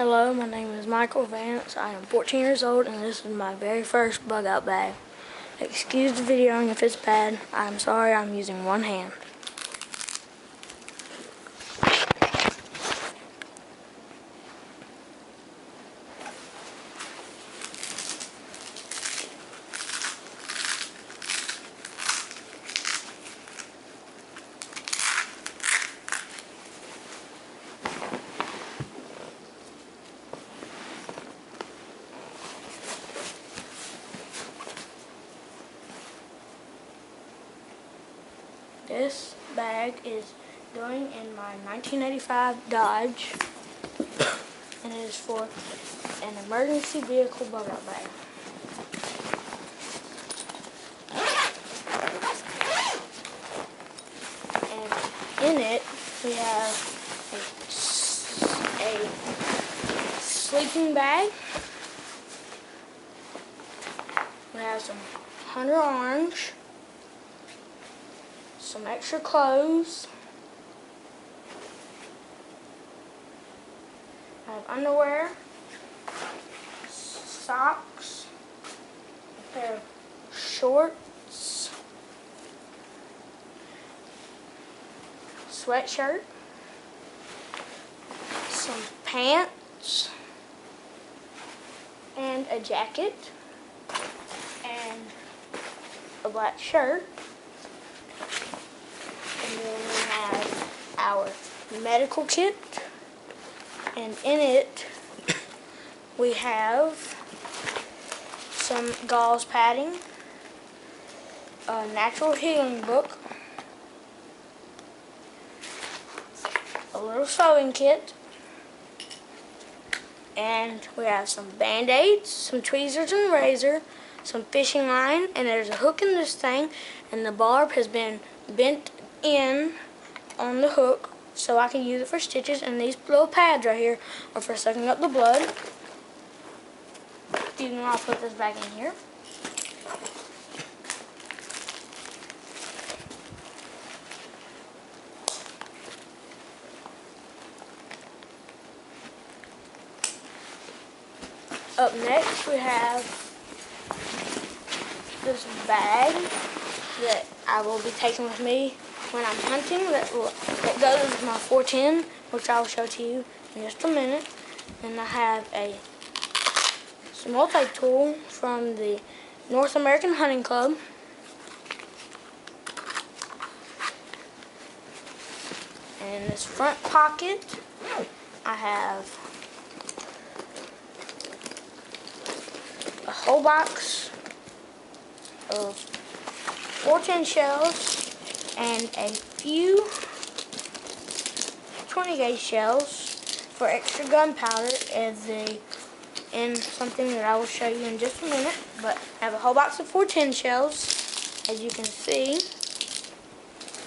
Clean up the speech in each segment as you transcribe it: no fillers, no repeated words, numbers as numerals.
Hello, my name is Michael Vance. I am 14 years old and this is my very first bug out bag. Excuse the videoing if it's bad. I'm sorry, I'm using one hand. This bag is going in my 1985 Dodge, and it is for an emergency vehicle bug out bag. And in it, we have a sleeping bag. We have some Hunter Orange, some extra clothes. I have underwear, socks, a pair of shorts, sweatshirt, some pants, and a jacket, and a black shirt. And then we have our medical kit, and in it we have some gauze padding, a natural healing book, a little sewing kit, and we have some band-aids, some tweezers and razor, some fishing line, and there's a hook in this thing, and the barb has been bent in on the hook so I can use it for stitches, and these little pads right here are for sucking up the blood. I'll put this back in here. Up next we have this bag that I will be taking with me when I'm hunting that goes with my 410, which I will show to you in just a minute. And I have a multi-tool from the North American Hunting Club. And in this front pocket, I have a whole box of 410 shells and a few 20 gauge shells for extra gunpowder in something that I will show you in just a minute. But I have a whole box of 410 shells, as you can see.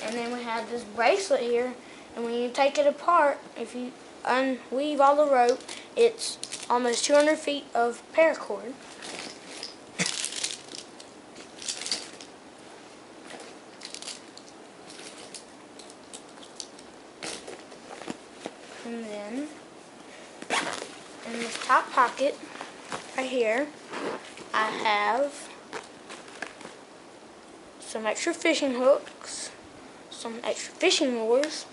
And then we have this bracelet here, and when you take it apart, if you unweave all the rope, it's almost 200 feet of paracord. And then, in this top pocket, right here, I have some extra fishing hooks, some extra fishing lures,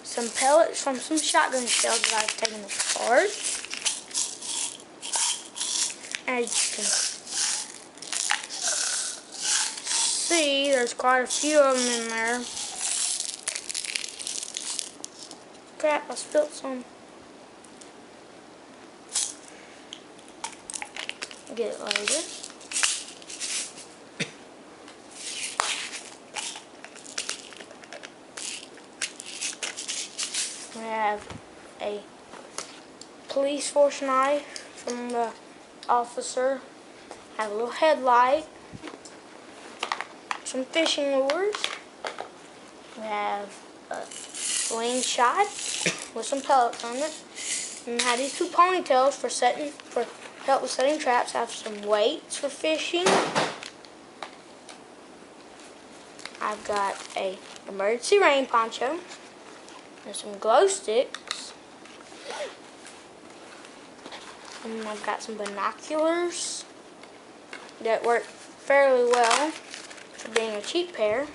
some pellets from some shotgun shells that I've taken apart. As you can see, there's quite a few of them in there. Crap, I spilled some. I'll get it later. We have a police force knife from the officer. I have a little headlight. Some fishing lures. We have a slingshot with some pellets on it. And I have these two ponytails for help with setting traps. I have some weights for fishing. I've got a emergency rain poncho and some glow sticks. And I've got some binoculars that work fairly well for being a cheap pair.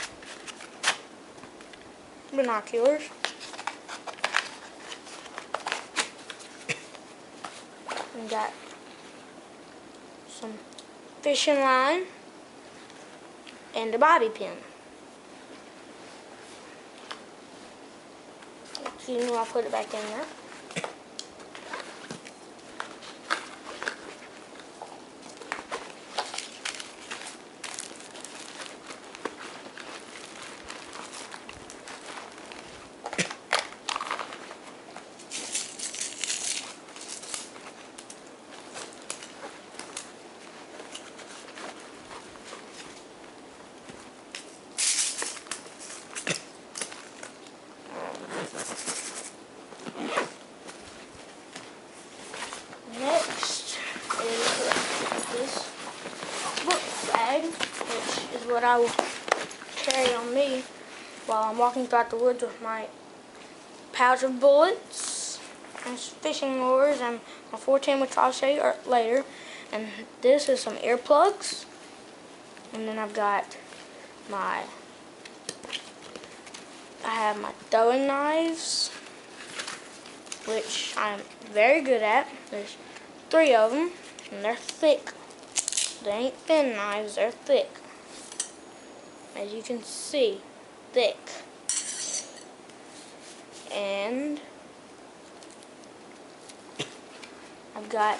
Binoculars. We got some fishing line and a bobby pin. Excuse me, I'll put it back in there. Next is this book bag, which is what I will carry on me while I'm walking throughout the woods with my pouch of bullets and fishing lures and my 410, which I'll show you later. And this is some earplugs. And then I've got I have my throwing knives, which I'm very good at. There's 3 of them, and they're thick. They ain't thin knives, they're thick. As you can see, thick. And I've got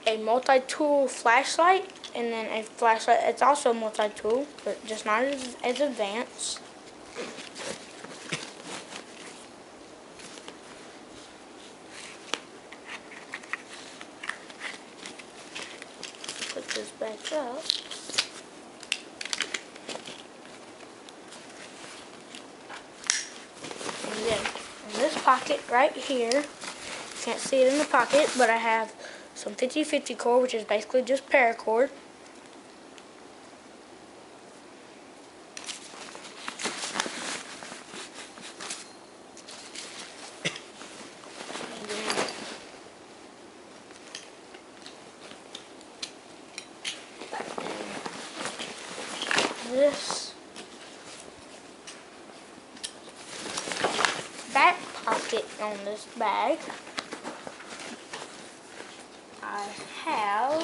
a multi-tool flashlight, and then a flashlight. It's also multi-tool, but just not as advanced. Put this back up. And then in this pocket right here, you can't see it in the pocket, but I have some 50/50 cord, which is basically just paracord. This back pocket on this bag, I have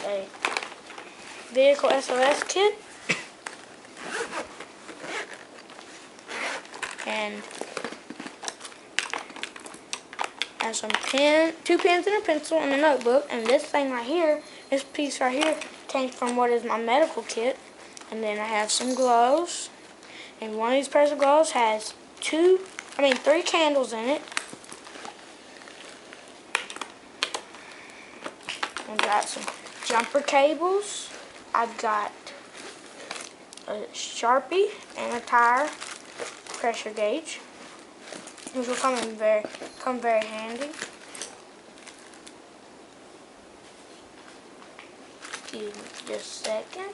a vehicle SOS kit and have some 2 pens and a pencil and a notebook. And this thing right here, this piece right here, came from what is my medical kit. And then I have some gloves, and one of these pairs of gloves has 3 candles in it. I've got some jumper cables. I've got a Sharpie and a tire pressure gauge, which will come very handy. Excuse me just a second.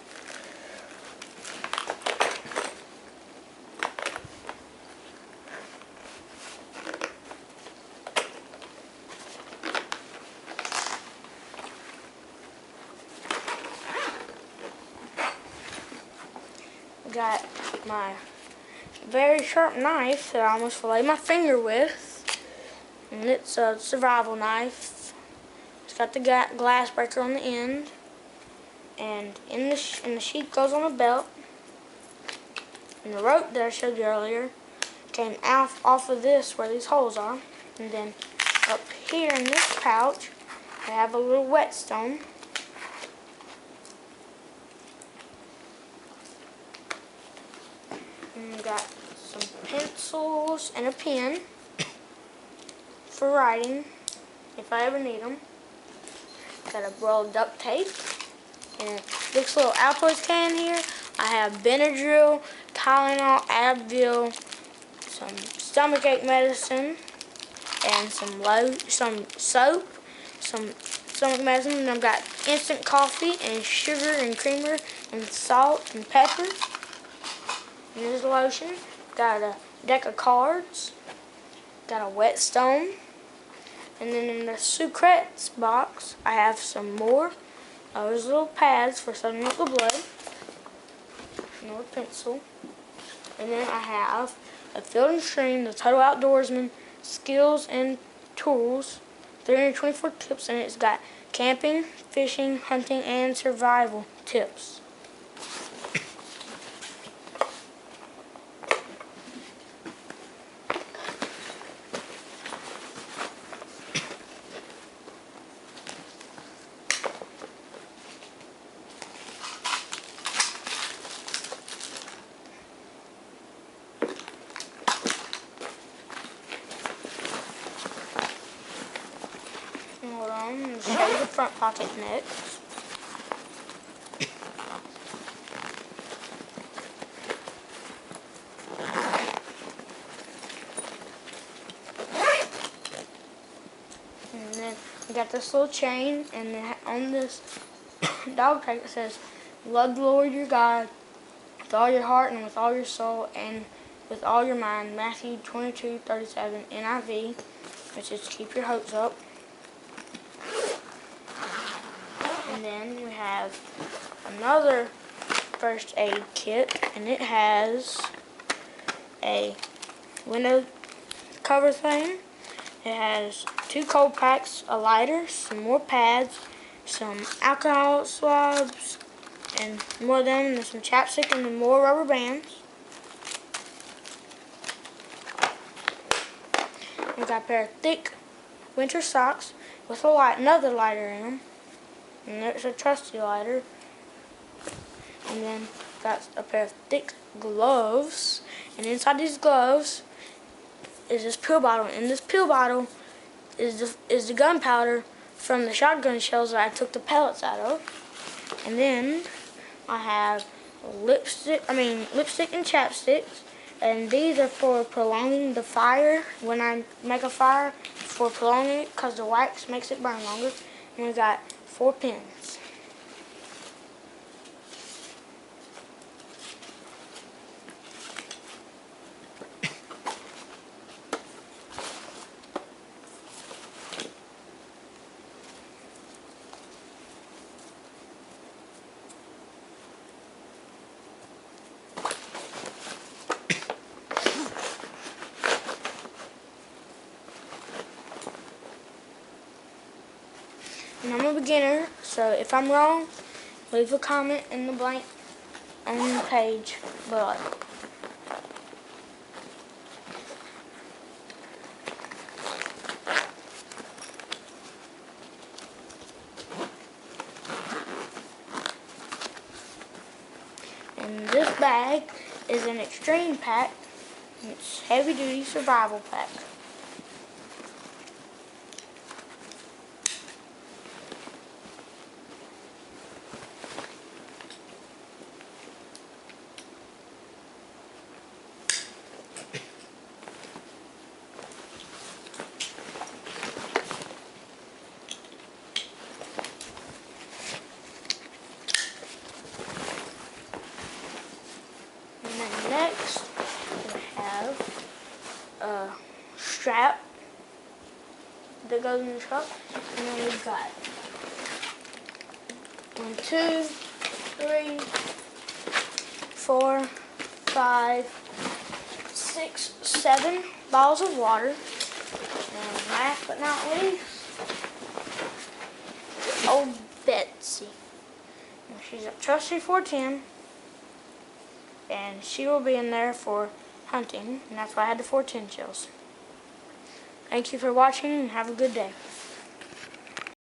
Got my very sharp knife that I almost filleted my finger with, and it's a survival knife. It's got the glass breaker on the end, and in the sheath goes on a belt. And the rope that I showed you earlier came off of this where these holes are, and then up here in this pouch I have a little whetstone. And I've got some pencils and a pen for writing if I ever need them. Got a roll of duct tape. And this little Altoids can here, I have Benadryl, Tylenol, Advil, some stomachache medicine, and some soap, some stomach medicine, and I've got instant coffee and sugar and creamer and salt and pepper. And there's lotion. Got a deck of cards. Got a whetstone. And then in the Sucrets box, I have some more of those little pads for sucking up the blood. Another pencil. And then I have a Field and Stream, the Total Outdoorsman, Skills and Tools, 324 tips, and it's got camping, fishing, hunting, and survival tips. Hold on, I'm going to show you the front pocket next. And then we got this little chain, and then on this dog tag it says, "Love the Lord your God with all your heart and with all your soul and with all your mind." Matthew 22:37 NIV, which is keep your hopes up. And then we have another first aid kit, and it has a window cover thing. It has 2 cold packs, a lighter, some more pads, some alcohol swabs, and more of them, and some chapstick, and then more rubber bands. We got a pair of thick winter socks with another lighter in them. And there's a trusty lighter. And then got a pair of thick gloves. And inside these gloves is this pill bottle. And this pill bottle is the gunpowder from the shotgun shells that I took the pellets out of. And then I have lipstick and chapsticks. And these are for prolonging the fire. When I make a fire, for prolonging it, because the wax makes it burn longer. And we got 4 pins. And I'm a beginner, so if I'm wrong, leave a comment in the blank on the page below. And this bag is an extreme pack. It's heavy duty survival pack. And then next, we have a strap that goes in the truck. And then we've got 1, 2, 3, 4, 5, 6, 7 bottles of water. And last but not least, old Betsy. And she's a trusty 410. And she will be in there for hunting, and that's why I had the 410 shells. Thank you for watching, and have a good day.